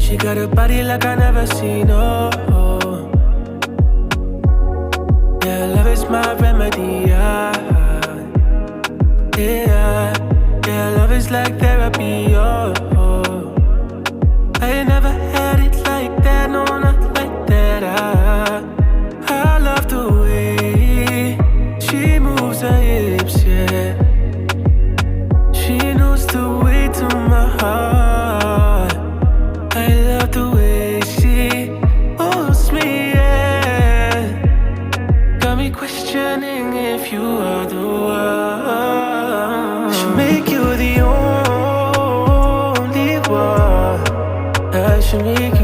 She got a body like I never seen, oh. Yeah, love is my remedy, yeah. Yeah, love is like therapy, oh. I ain't never had it like that, no, not like that. I love the way she moves her hips, yeah. She knows the way to my heart. I love the way she moves me, yeah. Got me questioning if you are the one. Should make you the only one. I should make